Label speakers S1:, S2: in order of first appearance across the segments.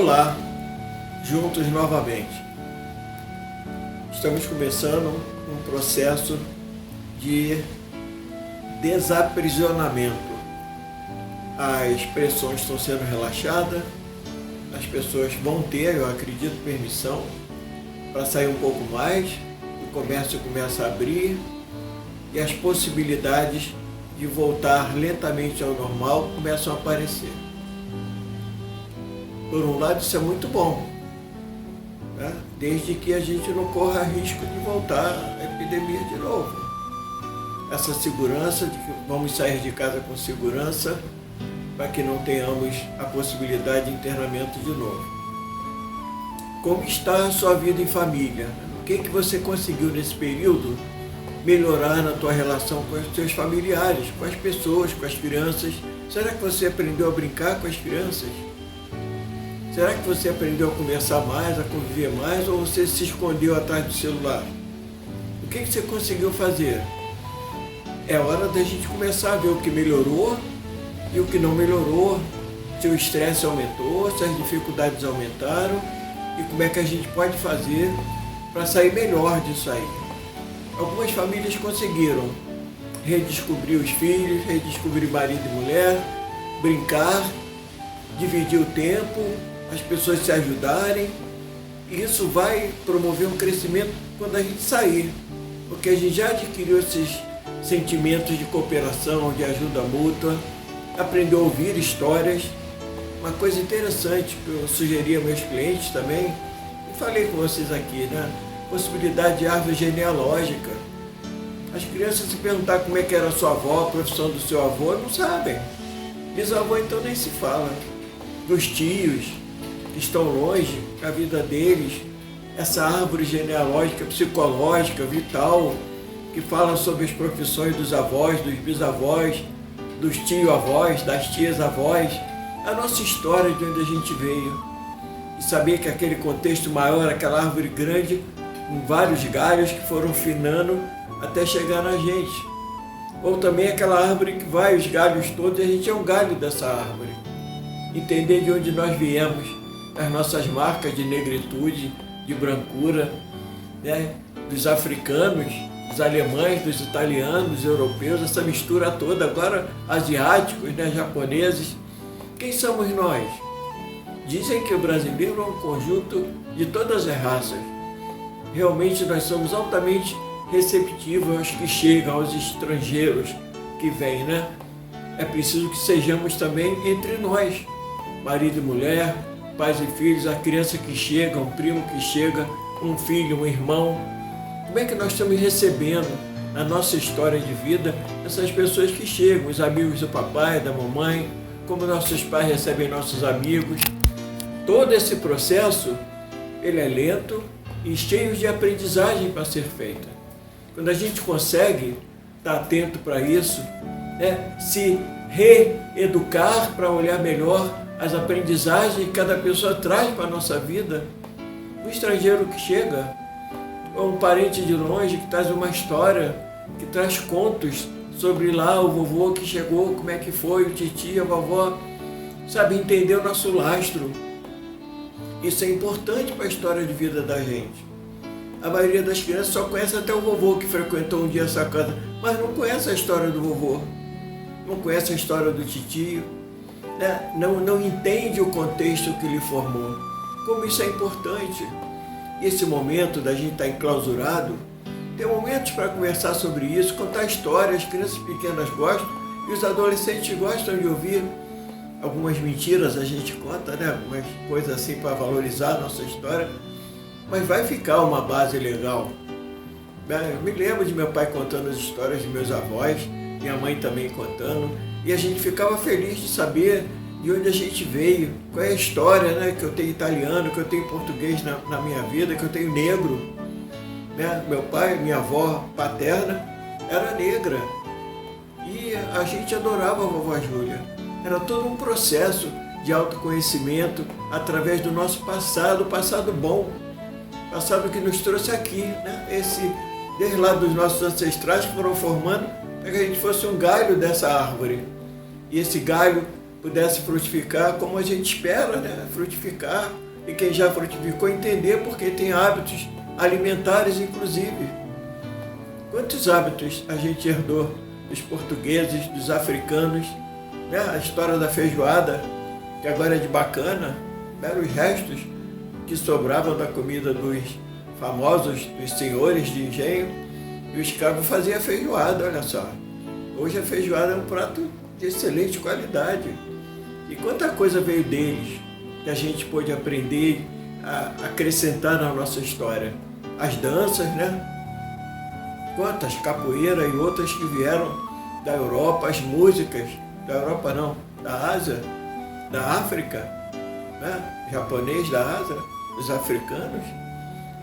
S1: Olá, juntos novamente. Estamos começando um processo de desaprisionamento. As pressões estão sendo relaxadas, as pessoas vão ter, eu acredito, permissão para sair um pouco mais, o comércio começa a abrir e as possibilidades de voltar lentamente ao normal começam a aparecer. Por um lado, isso é muito bom, né? Desde que a gente não corra risco de voltar à epidemia de novo. Essa segurança de que vamos sair de casa com segurança para que não tenhamos a possibilidade de internamento de novo. Como está a sua vida em família? O que você conseguiu nesse período melhorar na tua relação com os seus familiares, com as pessoas, com as crianças? Será que você aprendeu a brincar com as crianças? Será que você aprendeu a conversar mais, a conviver mais, ou você se escondeu atrás do celular? O que você conseguiu fazer? É hora da gente começar a ver o que melhorou e o que não melhorou, se o estresse aumentou, se as dificuldades aumentaram e como é que a gente pode fazer para sair melhor disso aí. Algumas famílias conseguiram redescobrir os filhos, redescobrir marido e mulher, brincar, dividir o tempo, as pessoas se ajudarem. E isso vai promover um crescimento quando a gente sair, porque a gente já adquiriu esses sentimentos de cooperação, de ajuda mútua, aprendeu a ouvir histórias. Uma coisa interessante que eu sugeri a meus clientes também, e falei com vocês aqui, né? Possibilidade de árvore genealógica. As crianças se perguntar como é que era a sua avó, a profissão do seu avô, não sabem. Bisavô então nem se fala. Dos tios que estão longe, a vida deles, essa árvore genealógica, psicológica, vital, que fala sobre as profissões dos avós, dos bisavós, dos tio-avós, das tias-avós, a nossa história de onde a gente veio. E saber que aquele contexto maior, aquela árvore grande, com vários galhos que foram finando até chegar na gente. Ou também aquela árvore que vai, os galhos todos, e a gente é um galho dessa árvore. Entender de onde nós viemos, as nossas marcas de negritude, de brancura, né? Dos africanos, dos alemães, dos italianos, dos europeus, essa mistura toda, agora asiáticos, né? Japoneses. Quem somos nós? Dizem que o brasileiro é um conjunto de todas as raças. Realmente nós somos altamente receptivos aos que chegam, aos estrangeiros que vêm, né? É preciso que sejamos também entre nós, marido e mulher, pais e filhos, a criança que chega, um primo que chega, um filho, um irmão. Como é que nós estamos recebendo na nossa história de vida essas pessoas que chegam, os amigos do papai, da mamãe, como nossos pais recebem nossos amigos? Todo esse processo, ele é lento e cheio de aprendizagem para ser feita. Quando a gente consegue estar atento para isso, né, se reeducar para olhar melhor as aprendizagens que cada pessoa traz para a nossa vida, um estrangeiro que chega, ou um parente de longe que traz uma história, que traz contos sobre lá o vovô que chegou, como é que foi, o titio, a vovó, sabe, entender o nosso lastro. Isso é importante para a história de vida da gente. A maioria das crianças só conhece até o vovô que frequentou um dia essa casa, mas não conhece a história do vovô, não conhece a história do titio, né? Não entende o contexto que lhe formou. Como isso é importante. Esse momento da gente estar enclausurado, tem momentos para conversar sobre isso, contar histórias, as crianças pequenas gostam e os adolescentes gostam de ouvir. Algumas mentiras a gente conta, né? Algumas coisas assim para valorizar a nossa história, mas vai ficar uma base legal. Eu me lembro de meu pai contando as histórias de meus avós, minha mãe também contando, e a gente ficava feliz de saber de onde a gente veio, qual é a história, né? Que eu tenho italiano, que eu tenho português na minha vida, que eu tenho negro, né? Meu pai, minha avó paterna era negra e a gente adorava a vovó Júlia. Era todo um processo de autoconhecimento através do nosso passado bom, passado que nos trouxe aqui, né? Desde lá dos nossos ancestrais que foram formando para que a gente fosse um galho dessa árvore. E esse galho pudesse frutificar como a gente espera, né? Frutificar. E quem já frutificou entender porque tem hábitos alimentares, inclusive. Quantos hábitos a gente herdou dos portugueses, dos africanos, né? A história da feijoada, que agora é de bacana, eram os restos que sobravam da comida dos famosos, dos senhores de engenho, e o escravo fazia feijoada, olha só. Hoje a feijoada é um prato de excelente qualidade. E quanta coisa veio deles que a gente pôde aprender a acrescentar na nossa história. As danças, né? Quantas, capoeira e outras que vieram da Europa, as músicas, da Europa não, da Ásia, da África, né? Japonês da Ásia, os africanos.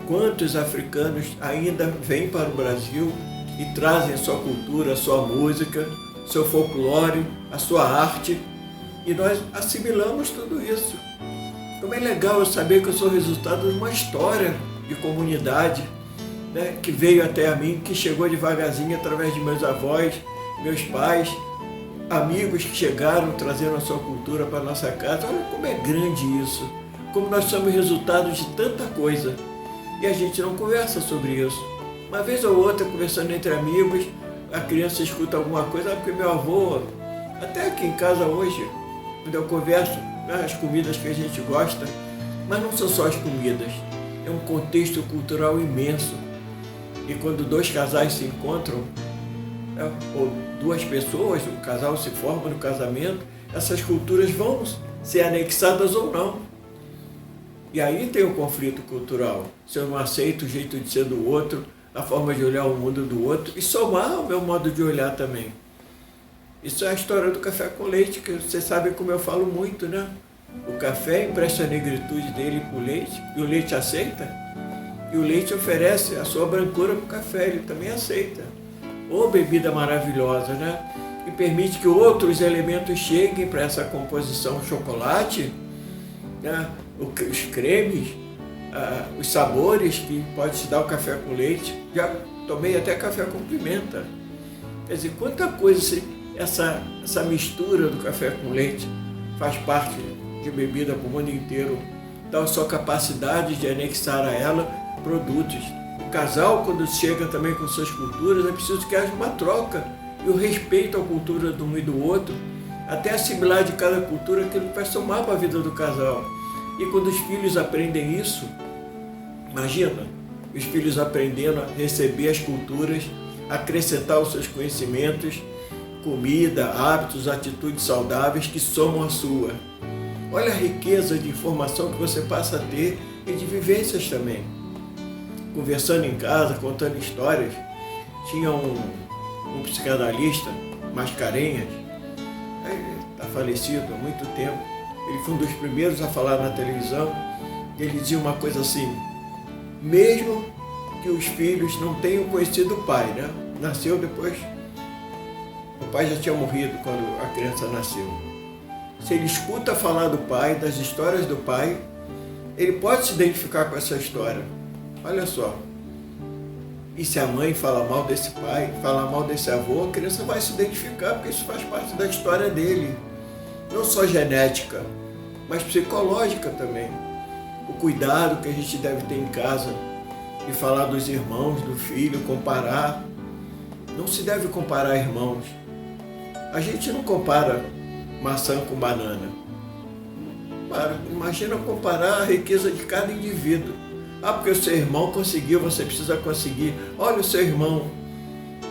S1: Quantos africanos ainda vêm para o Brasil e trazem a sua cultura, a sua música, seu folclore, a sua arte, e nós assimilamos tudo isso. Como é legal eu saber que eu sou resultado de uma história de comunidade, né, que veio até a mim, que chegou devagarzinho através de meus avós, meus pais, amigos que chegaram trazendo a sua cultura para a nossa casa. Olha como é grande isso, como nós somos resultado de tanta coisa e a gente não conversa sobre isso. Uma vez ou outra, conversando entre amigos, a criança escuta alguma coisa, porque meu avô, até aqui em casa hoje, quando eu converso, né, as comidas que a gente gosta, mas não são só as comidas, é um contexto cultural imenso. E quando dois casais se encontram, né, ou duas pessoas, um casal se forma no casamento, essas culturas vão ser anexadas ou não. E aí tem o conflito cultural. Se eu não aceito o jeito de ser do outro, a forma de olhar o mundo do outro, e somar o meu modo de olhar também. Isso é a história do café com leite, que você sabe como eu falo muito, né? O café empresta a negritude dele para o leite, e o leite aceita, e o leite oferece a sua brancura para o café, ele também aceita. Ô bebida maravilhosa, né? E permite que outros elementos cheguem para essa composição: chocolate, né? Os cremes, os sabores que pode se dar o café com leite. Já tomei até café com pimenta. Quer dizer, quanta coisa essa mistura do café com leite faz parte de bebida para o mundo inteiro, dá a sua capacidade de anexar a ela produtos. O casal, quando chega também com suas culturas, é preciso que haja uma troca e o respeito à cultura de um e do outro, até assimilar de cada cultura aquilo que vai somar para a vida do casal. E quando os filhos aprendem isso, imagina, os filhos aprendendo a receber as culturas, acrescentar os seus conhecimentos, comida, hábitos, atitudes saudáveis que somam a sua. Olha a riqueza de informação que você passa a ter e de vivências também. Conversando em casa, contando histórias, tinha um psicanalista, Mascarenhas, ele está falecido há muito tempo, ele foi um dos primeiros a falar na televisão, ele dizia uma coisa assim: mesmo que os filhos não tenham conhecido o pai, né? Nasceu depois, o pai já tinha morrido quando a criança nasceu. Se ele escuta falar do pai, das histórias do pai, ele pode se identificar com essa história. Olha só. E se a mãe fala mal desse pai, fala mal desse avô, a criança vai se identificar, porque isso faz parte da história dele. Não só genética, mas psicológica também. O cuidado que a gente deve ter em casa, de falar dos irmãos, do filho, comparar. Não se deve comparar irmãos. A gente não compara maçã com banana. Imagina comparar a riqueza de cada indivíduo. Porque o seu irmão conseguiu, você precisa conseguir. Olha o seu irmão,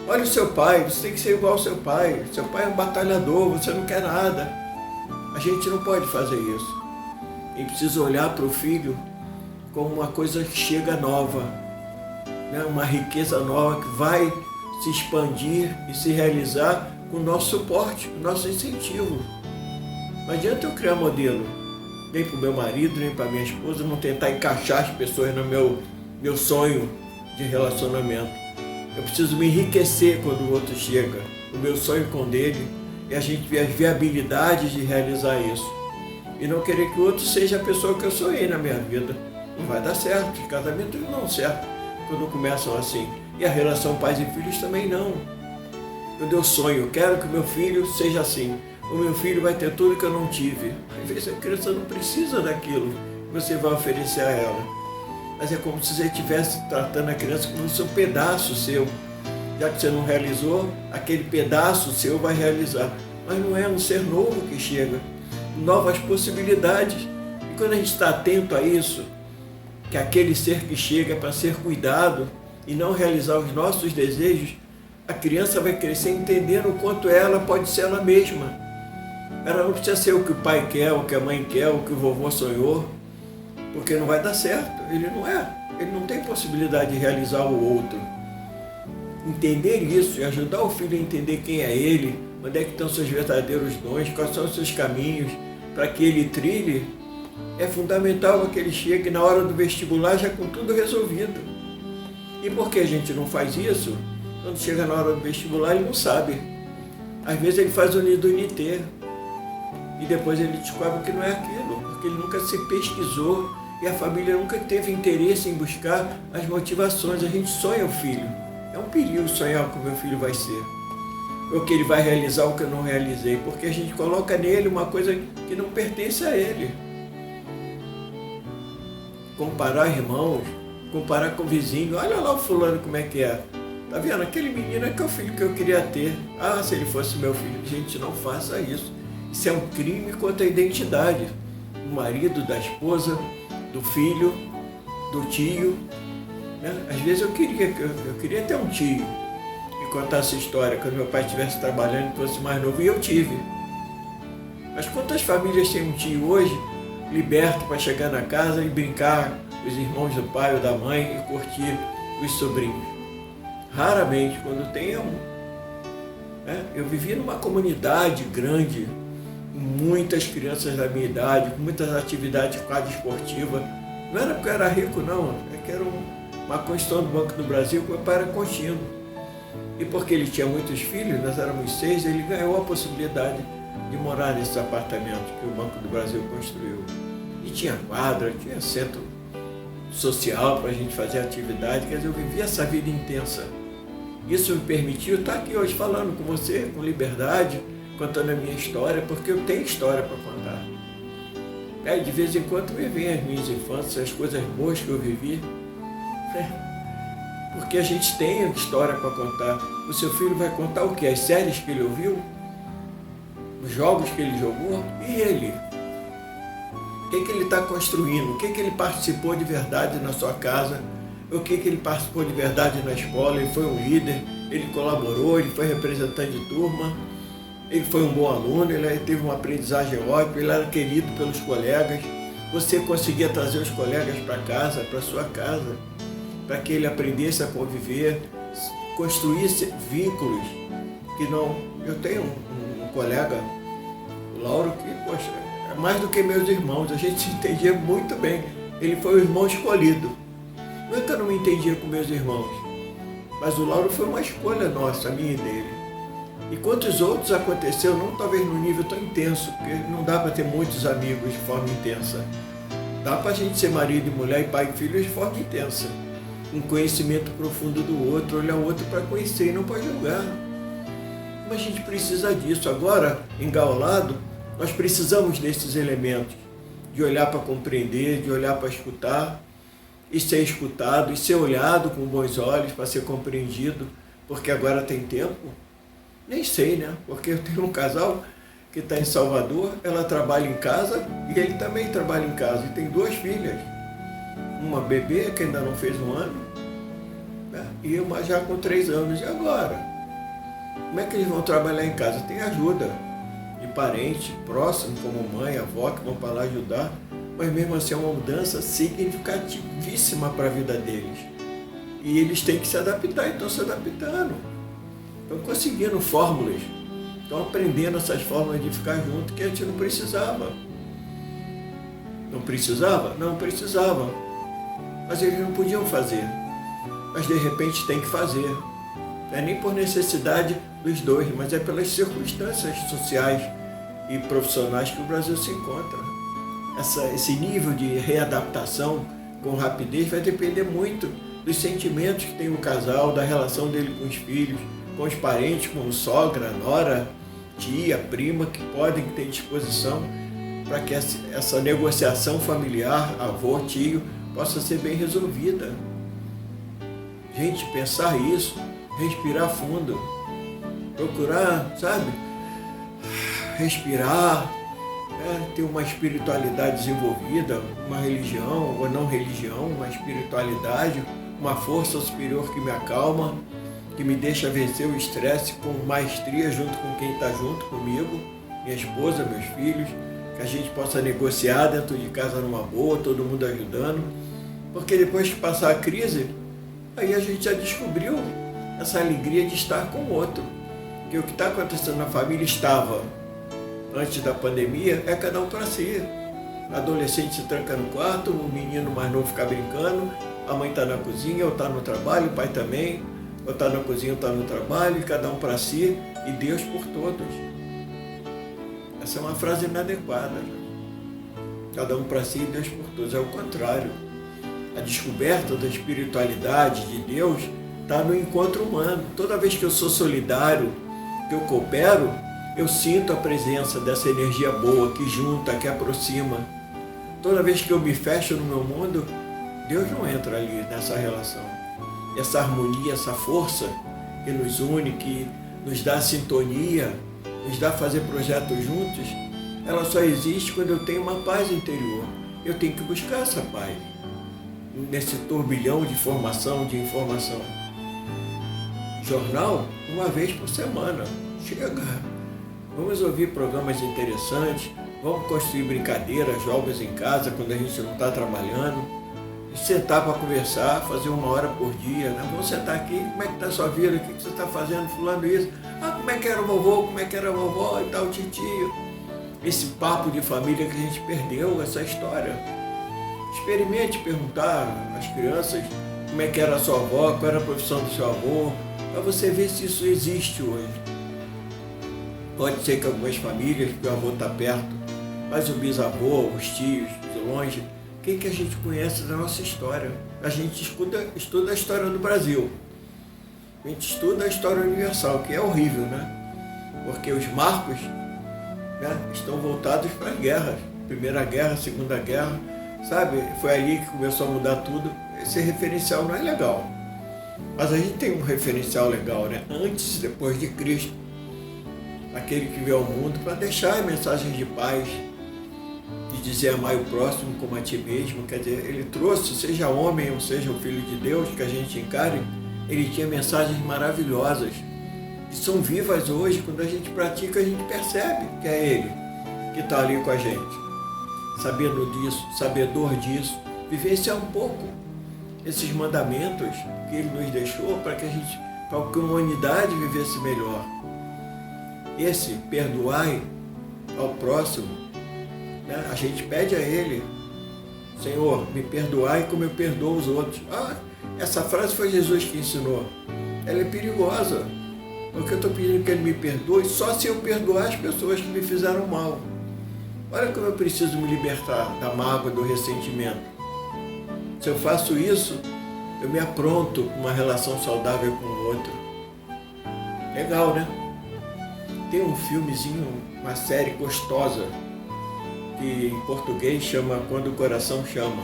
S1: olha o seu pai, você tem que ser igual ao seu pai. Seu pai é um batalhador, você não quer nada. A gente não pode fazer isso. E precisa olhar para o filho como uma coisa que chega nova, né? Uma riqueza nova que vai se expandir e se realizar com o nosso suporte, com o nosso incentivo. Não adianta eu criar modelo, nem para o meu marido, nem para minha esposa, não tentar encaixar as pessoas no meu sonho de relacionamento. Eu preciso me enriquecer quando o outro chega, o meu sonho com o dele, e a gente vê as viabilidades de realizar isso. E não querer que o outro seja a pessoa que eu sonhei na minha vida. Não vai dar certo, os casamentos não dão certo quando começam assim. E a relação pais e filhos também não. Quando eu sonho, eu quero que meu filho seja assim. o meu filho vai ter tudo que eu não tive. Às vezes a criança não precisa daquilo que você vai oferecer a ela. Mas é como se você estivesse tratando a criança como se um pedaço seu. Já que você não realizou, aquele pedaço seu vai realizar. Mas não é um ser novo que chega, novas possibilidades. E quando a gente está atento a isso, que aquele ser que chega é para ser cuidado e não realizar os nossos desejos, a criança vai crescer entendendo o quanto ela pode ser ela mesma. Ela não precisa ser o que o pai quer, o que a mãe quer, o que o vovô sonhou, porque não vai dar certo. Ele não é. Ele não tem possibilidade de realizar o outro. Entender isso e ajudar o filho a entender quem é ele, onde é que estão seus verdadeiros dons, quais são os seus caminhos, para que ele trilhe, é fundamental para que ele chegue na hora do vestibular já com tudo resolvido. E por que a gente não faz isso? Quando chega na hora do vestibular, ele não sabe. Às vezes ele faz o nido unité e depois ele descobre que não é aquilo, porque ele nunca se pesquisou e a família nunca teve interesse em buscar as motivações. A gente sonha o filho. É um perigo sonhar o que o meu filho vai ser, ou que ele vai realizar o que eu não realizei, porque a gente coloca nele uma coisa que não pertence a ele. Comparar irmãos, comparar com o vizinho, olha lá o fulano como é que é. Tá vendo? Aquele menino é que é o filho que eu queria ter. Ah, se ele fosse meu filho. Gente, não faça isso. Isso é um crime contra a identidade do marido, da esposa, do filho, do tio. Né? Às vezes eu queria ter um tio que contasse história quando meu pai estivesse trabalhando e fosse mais novo, e eu tive. Mas quantas famílias têm um tio hoje liberto para chegar na casa e brincar com os irmãos do pai ou da mãe e curtir os sobrinhos? Raramente, quando tem um. Né? Eu vivi numa comunidade grande, com muitas crianças da minha idade, com muitas atividades quadra esportiva. Não era porque eu era rico, não, é que era uma construção do Banco do Brasil, que meu pai era contínuo. E porque ele tinha muitos filhos, nós éramos 6, ele ganhou a possibilidade de morar nesses apartamentos que o Banco do Brasil construiu. E tinha quadra, tinha centro social para a gente fazer atividade, quer dizer, eu vivia essa vida intensa. Isso me permitiu estar aqui hoje falando com você, com liberdade, contando a minha história, porque eu tenho história para contar. De vez em quando me vêm as minhas infâncias, as coisas boas que eu vivi. Porque a gente tem história para contar. O seu filho vai contar o quê? As séries que ele ouviu? Os jogos que ele jogou? E ele? O que ele está construindo? O que ele participou de verdade na sua casa? O que ele participou de verdade na escola? Ele foi um líder, ele colaborou, ele foi representante de turma, ele foi um bom aluno, ele teve uma aprendizagem ótima, ele era querido pelos colegas. Você conseguia trazer os colegas para casa, para sua casa, para que ele aprendesse a conviver, construísse vínculos que não... Eu tenho um colega, o Lauro, que, poxa, é mais do que meus irmãos, a gente se entendia muito bem. Ele foi o irmão escolhido. Não é que eu não me entendia com meus irmãos, mas o Lauro foi uma escolha nossa, a minha e dele. E quantos outros aconteceu, não talvez num nível tão intenso, porque não dá para ter muitos amigos de forma intensa. Dá para a gente ser marido e mulher e pai e filho de forma intensa. Um conhecimento profundo do outro, olhar o outro para conhecer e não para julgar. Mas a gente precisa disso. Agora, engaulado, nós precisamos desses elementos, de olhar para compreender, de olhar para escutar, e ser escutado, e ser olhado com bons olhos para ser compreendido, porque agora tem tempo. Nem sei, né? Porque eu tenho um casal que está em Salvador, ela trabalha em casa e ele também trabalha em casa, e tem 2 filhas. Uma bebê que ainda não fez 1 ano, né? E uma já com 3 anos. E agora? Como é que eles vão trabalhar em casa? Tem ajuda de parente próximo, como mãe, avó, que vão para lá ajudar, mas mesmo assim é uma mudança significativíssima para a vida deles. E eles têm que se adaptar, e estão se adaptando. Estão conseguindo fórmulas, estão aprendendo essas fórmulas de ficar junto que a gente não precisava. Não precisava? Não precisava. Mas eles não podiam fazer. Mas de repente tem que fazer. Não é nem por necessidade dos dois, mas é pelas circunstâncias sociais e profissionais que o Brasil se encontra. Esse nível de readaptação com rapidez vai depender muito dos sentimentos que tem o casal, da relação dele com os filhos, com os parentes, com sogra, nora, tia, prima, que podem ter disposição para que essa negociação familiar, avô, tio, possa ser bem resolvida. Gente, pensar isso, respirar fundo, procurar, sabe, respirar, ter uma espiritualidade desenvolvida, uma religião ou não religião, uma espiritualidade, uma força superior que me acalma, que me deixa vencer o estresse com maestria junto com quem está junto comigo, minha esposa, meus filhos, que a gente possa negociar dentro de casa numa boa, todo mundo ajudando, porque depois que passar a crise, aí a gente já descobriu essa alegria de estar com o outro. Porque o que está acontecendo na família estava, antes da pandemia, é cada um para si. Adolescente se tranca no quarto, o menino mais novo fica brincando, a mãe está na cozinha, ou está no trabalho, o pai também, ou está na cozinha, ou está no trabalho, e cada um para si, e Deus por todos. Essa é uma frase inadequada. Cada um para si e Deus por todos. É o contrário. A descoberta da espiritualidade de Deus está no encontro humano. Toda vez que eu sou solidário, que eu coopero, eu sinto a presença dessa energia boa que junta, que aproxima. Toda vez que eu me fecho no meu mundo, Deus não entra ali nessa relação. Essa harmonia, essa força que nos une, que nos dá sintonia, nos dá fazer projetos juntos, ela só existe quando eu tenho uma paz interior. Eu tenho que buscar essa paz nesse turbilhão de formação, de informação. Jornal, uma vez por semana. Chega. Vamos ouvir programas interessantes, vamos construir brincadeiras, jogos em casa quando a gente não está trabalhando, e sentar para conversar, fazer 1 hora por dia. Né? Vamos sentar aqui, como é que está a sua vida, o que você está fazendo, fulano isso. Como é que era o vovô, como é que era a vovó e tal, titio. Esse papo de família que a gente perdeu, essa história. Experimente perguntar às crianças como é que era a sua avó, qual era a profissão do seu avô, para você ver se isso existe hoje. Pode ser que algumas famílias, que o avô está perto, mas o bisavô, os tios, de longe, quem que a gente conhece da nossa história? A gente estuda a história do Brasil. A gente estuda a história universal, que é horrível, né? Porque os marcos, né, estão voltados para as guerras. Primeira Guerra, Segunda Guerra, sabe? Foi ali que começou a mudar tudo. Esse referencial não é legal. Mas a gente tem um referencial legal, né? Antes e depois de Cristo. Aquele que veio ao mundo para deixar mensagens de paz, de dizer amai o próximo como a ti mesmo. Quer dizer, ele trouxe, seja homem ou seja o Filho de Deus, que a gente encare, ele tinha mensagens maravilhosas, que são vivas hoje. Quando a gente pratica, a gente percebe que é ele que está ali com a gente. Sabendo disso, sabedor disso, vivenciar um pouco esses mandamentos que ele nos deixou para que a humanidade vivesse melhor. Esse perdoai ao próximo, né? A gente pede a ele, Senhor, me perdoai como eu perdoo os outros. Essa frase foi Jesus que ensinou. Ela é perigosa, porque eu estou pedindo que ele me perdoe só se eu perdoar as pessoas que me fizeram mal. Olha como eu preciso me libertar da mágoa, do ressentimento. Se eu faço isso, eu me apronto com uma relação saudável com o outro. Legal, né? Tem um filmezinho, uma série gostosa, que em português chama Quando o Coração Chama.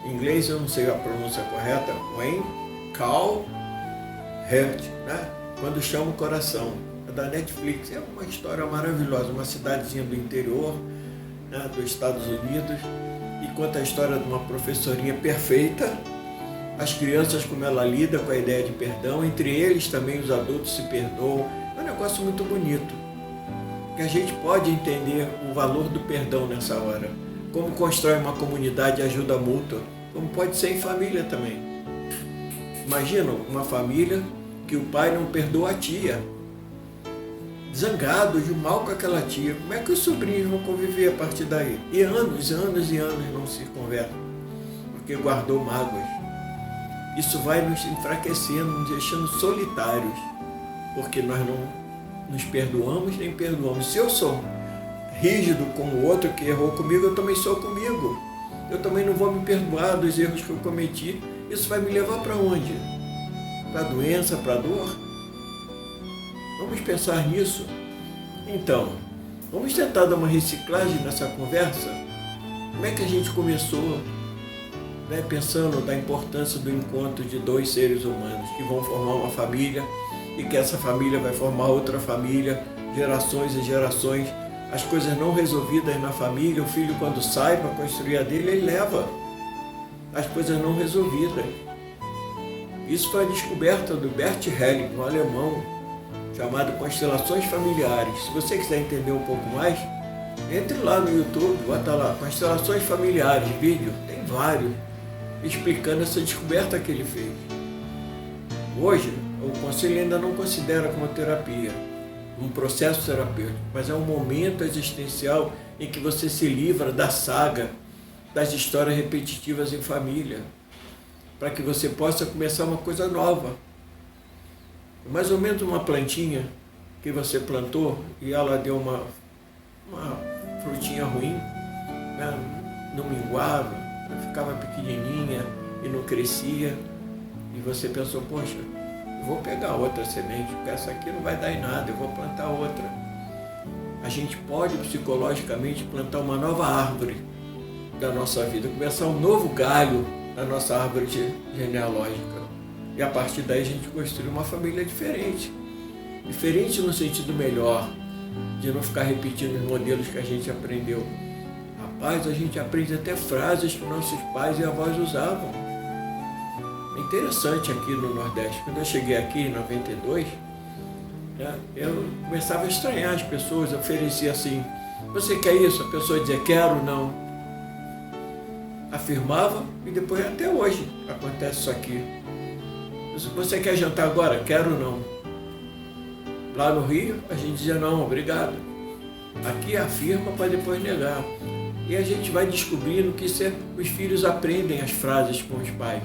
S1: Em inglês eu não sei a pronúncia correta, When Call Heart, né? Quando Chama o Coração. É da Netflix, é uma história maravilhosa, uma cidadezinha do interior, né, dos Estados Unidos, e conta a história de uma professorinha perfeita, as crianças como ela lida com a ideia de perdão, entre eles também os adultos se perdoam. É um negócio muito bonito, que a gente pode entender o valor do perdão nessa hora, como constrói uma comunidade de ajuda mútua, como pode ser em família também. Imagina uma família que o pai não perdoa a tia, zangado de mal com aquela tia, como é que os sobrinhos vão conviver a partir daí? E anos não se convertem, porque guardou mágoas. Isso vai nos enfraquecendo, nos deixando solitários, porque nós não nos perdoamos nem perdoamos. Se eu sou rígido com o outro que errou comigo, eu também sou comigo. Eu também não vou me perdoar dos erros que eu cometi. Isso vai me levar para onde? Para a doença, para a dor? Vamos pensar nisso. Então, vamos tentar dar uma reciclagem nessa conversa? Como é que a gente começou, né, pensando da importância do encontro de dois seres humanos que vão formar uma família e que essa família vai formar outra família, gerações e gerações, as coisas não resolvidas na família, o filho quando sai para construir a dele, ele leva as coisas não resolvidas. Isso foi a descoberta do Bert Helling, um alemão, chamado Constelações Familiares. Se você quiser entender um pouco mais, entre lá no YouTube, bota lá, Constelações Familiares, vídeo, tem vários, explicando essa descoberta que ele fez. Hoje, o conselho ainda não considera como terapia, um processo terapêutico, mas é um momento existencial em que você se livra da saga, das histórias repetitivas em família, para que você possa começar uma coisa nova. Mais ou menos uma plantinha que você plantou e ela deu uma frutinha ruim, né? Não minguava, ficava pequenininha e não crescia. E você pensou, poxa, eu vou pegar outra semente, porque essa aqui não vai dar em nada, eu vou plantar outra. A gente pode psicologicamente plantar uma nova árvore da nossa vida, começar um novo galho na nossa árvore genealógica. E a partir daí a gente construir uma família diferente. Diferente no sentido melhor, de não ficar repetindo os modelos que a gente aprendeu. Rapaz, a gente aprende até frases que nossos pais e avós usavam. É interessante aqui no Nordeste. Quando eu cheguei aqui em 92, né, eu começava a estranhar as pessoas, oferecia assim, você quer isso? A pessoa dizia, quero, não. Afirmava e depois até hoje acontece isso aqui. Você quer jantar agora? Quero, não. Lá no Rio, a gente dizia não, obrigado. Aqui afirma para depois negar. E a gente vai descobrindo que os filhos aprendem as frases com os pais.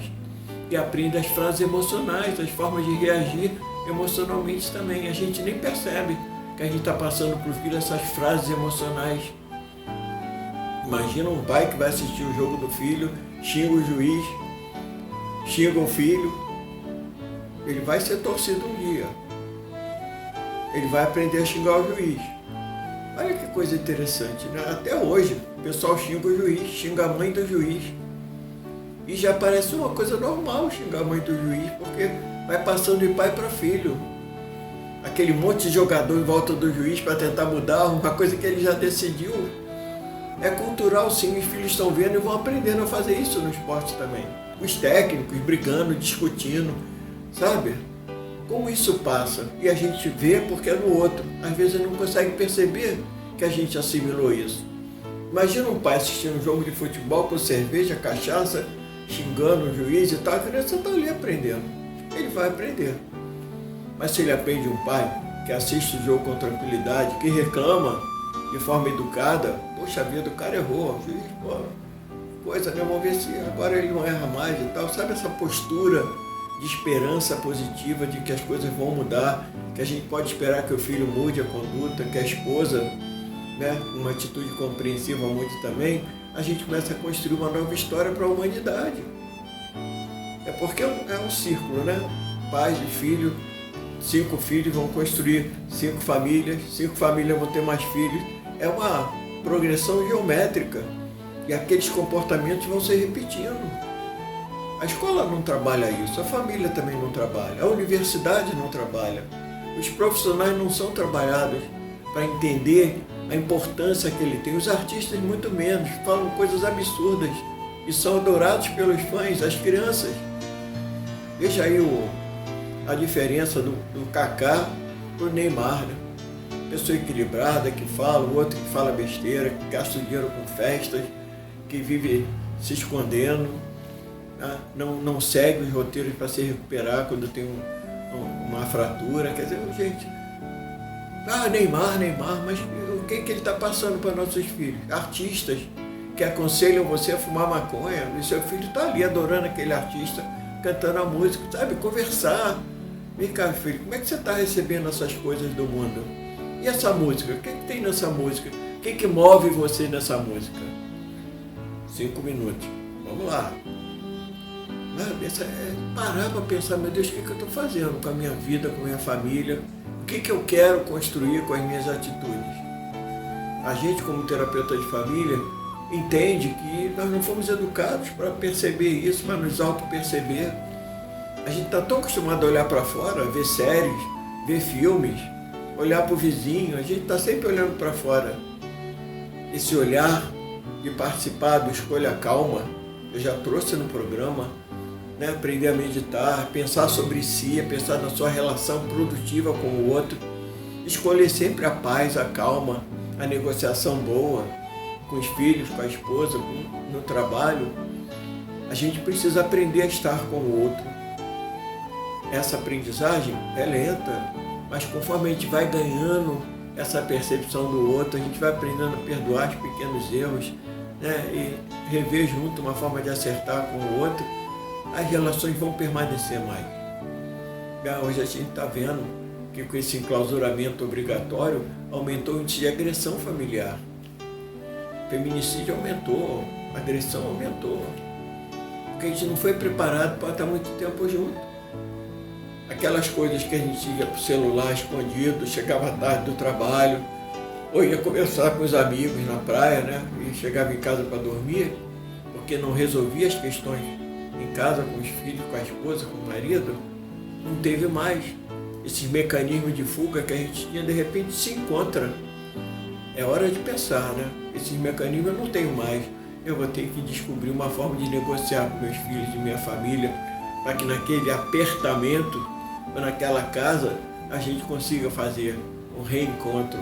S1: E aprendem as frases emocionais, as formas de reagir emocionalmente também. A gente nem percebe que a gente está passando para o filho essas frases emocionais. Imagina um pai que vai assistir o jogo do filho, xinga o juiz, xinga o filho. Ele vai ser torcido um dia. Ele vai aprender a xingar o juiz. Olha que coisa interessante, né? Até hoje, o pessoal xinga o juiz, xinga a mãe do juiz. E já parece uma coisa normal xingar a mãe do juiz, porque vai passando de pai para filho. Aquele monte de jogador em volta do juiz para tentar mudar uma coisa que ele já decidiu. É cultural sim, os filhos estão vendo e vão aprendendo a fazer isso no esporte também. Os técnicos brigando, discutindo, sabe? Como isso passa? E a gente vê porque é no outro. Às vezes não consegue perceber que a gente assimilou isso. Imagina um pai assistindo um jogo de futebol com cerveja, cachaça, xingando o juiz e tal. A criança está ali aprendendo. Ele vai aprender. Mas se ele aprende um pai que assiste o jogo com tranquilidade, que reclama de forma educada, poxa vida, o cara errou, o juiz, pô, coisa, né? Vamos ver se agora ele não erra mais e tal. Sabe essa postura de esperança positiva de que as coisas vão mudar, que a gente pode esperar que o filho mude a conduta, que a esposa, né, uma atitude compreensiva mude também, a gente começa a construir uma nova história para a humanidade. É porque é um círculo, né? Pais e filho, 5 filhos vão construir 5 famílias vão ter mais filhos. É uma progressão geométrica e aqueles comportamentos vão se repetindo. A escola não trabalha isso, a família também não trabalha, a universidade não trabalha. Os profissionais não são trabalhados para entender a importância que ele tem. Os artistas muito menos, falam coisas absurdas e são adorados pelos fãs, as crianças. Veja aí a diferença do Kaká para o Neymar, né? Pessoa equilibrada, que fala, o outro que fala besteira, que gasta o dinheiro com festas, que vive se escondendo. Não segue os roteiros para se recuperar quando tem uma fratura. Quer dizer, gente, Neymar, mas o que ele está passando para nossos filhos? Artistas que aconselham você a fumar maconha, e seu filho está ali adorando aquele artista, cantando a música, sabe? Conversar. Vem cá, filho, como é que você está recebendo essas coisas do mundo? E essa música? O que tem nessa música? O que move você nessa música? 5 minutos. Vamos lá. Parar para pensar, meu Deus, o que eu estou fazendo com a minha vida, com a minha família, que eu quero construir com as minhas atitudes. A gente, como terapeuta de família, entende que nós não fomos educados para perceber isso, para nos auto-perceber. A gente está tão acostumado a olhar para fora, ver séries, ver filmes, olhar para o vizinho, a gente está sempre olhando para fora. Esse olhar de participar do Escolha Calma, eu já trouxe no programa, né? Aprender a meditar, pensar sobre si, pensar na sua relação produtiva com o outro, escolher sempre a paz, a calma, a negociação boa, com os filhos, com a esposa, no trabalho. A gente precisa aprender a estar com o outro. Essa aprendizagem é lenta, mas conforme a gente vai ganhando essa percepção do outro, a gente vai aprendendo a perdoar os pequenos erros, né? E rever junto uma forma de acertar com o outro, as relações vão permanecer mais. Hoje a gente está vendo que com esse enclausuramento obrigatório aumentou o índice de agressão familiar. Feminicídio aumentou, agressão aumentou, porque a gente não foi preparado para estar muito tempo junto. Aquelas coisas que a gente ia para o celular escondido, chegava tarde do trabalho, ou ia conversar com os amigos na praia, né? E chegava em casa para dormir, porque não resolvia as questões em casa, com os filhos, com a esposa, com o marido, não teve mais. Esses mecanismos de fuga que a gente tinha, de repente se encontra. É hora de pensar, né? Esses mecanismos eu não tenho mais. Eu vou ter que descobrir uma forma de negociar com meus filhos e minha família, para que naquele apertamento, ou naquela casa, a gente consiga fazer um reencontro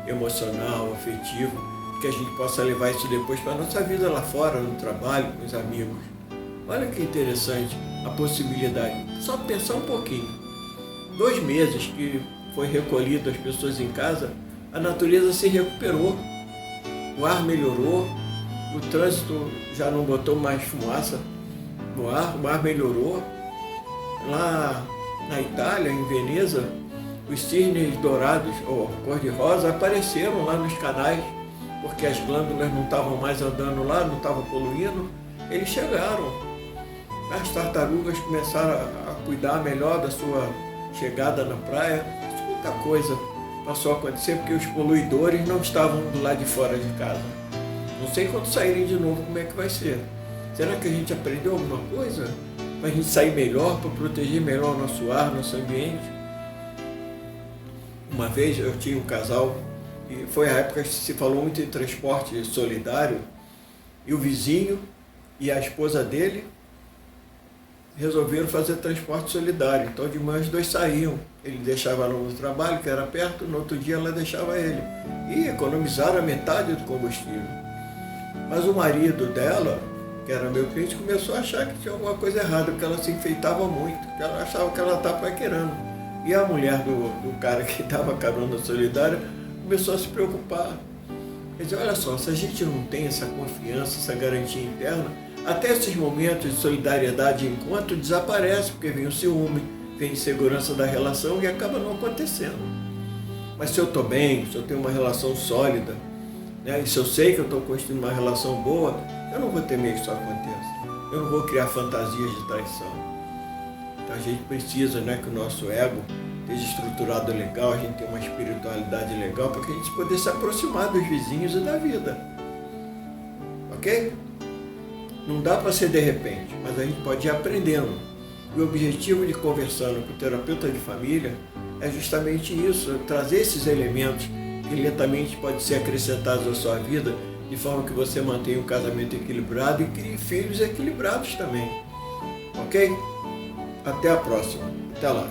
S1: emocional, afetivo, que a gente possa levar isso depois para a nossa vida lá fora, no trabalho, com os amigos. Olha que interessante a possibilidade. Só pensar um pouquinho. 2 meses que foi recolhido as pessoas em casa, a natureza se recuperou, o ar melhorou, o trânsito já não botou mais fumaça no ar, o ar melhorou. Lá na Itália, em Veneza, os cisnes dourados ou cor-de-rosa apareceram lá nos canais, porque as glândulas não estavam mais andando lá, não estavam poluindo, eles chegaram. As tartarugas começaram a cuidar melhor da sua chegada na praia. Muita coisa passou a acontecer porque os poluidores não estavam do lado de fora de casa. Não sei quando saírem de novo como é que vai ser. Será que a gente aprendeu alguma coisa? Para a gente sair melhor, para proteger melhor o nosso ar, nosso ambiente? Uma vez eu tinha um casal, e foi a época que se falou muito em transporte solidário, e o vizinho e a esposa dele resolveram fazer transporte solidário. Então de manhã os 2 saíam, ele deixava ela no trabalho, que era perto, no outro dia ela deixava ele. E economizaram a metade do combustível. Mas o marido dela, que era meu cliente, começou a achar que tinha alguma coisa errada, porque ela se enfeitava muito, que ela achava que ela estava paquerando. E a mulher do cara que dava carona solidária começou a se preocupar. Quer dizer, olha só, se a gente não tem essa confiança, essa garantia interna, até esses momentos de solidariedade e encontro desaparecem, porque vem o ciúme, vem a insegurança da relação e acaba não acontecendo. Mas se eu estou bem, se eu tenho uma relação sólida, né, e se eu sei que eu estou construindo uma relação boa, eu não vou temer que isso aconteça. Eu não vou criar fantasias de traição. Então a gente precisa, né, que o nosso ego esteja estruturado legal, a gente tenha uma espiritualidade legal, para que a gente possa se aproximar dos vizinhos e da vida. Ok? Não dá para ser de repente, mas a gente pode ir aprendendo. E o objetivo de conversando com o terapeuta de família é justamente isso, trazer esses elementos que lentamente podem ser acrescentados à sua vida, de forma que você mantenha um casamento equilibrado e crie filhos equilibrados também. Ok? Até a próxima. Até lá.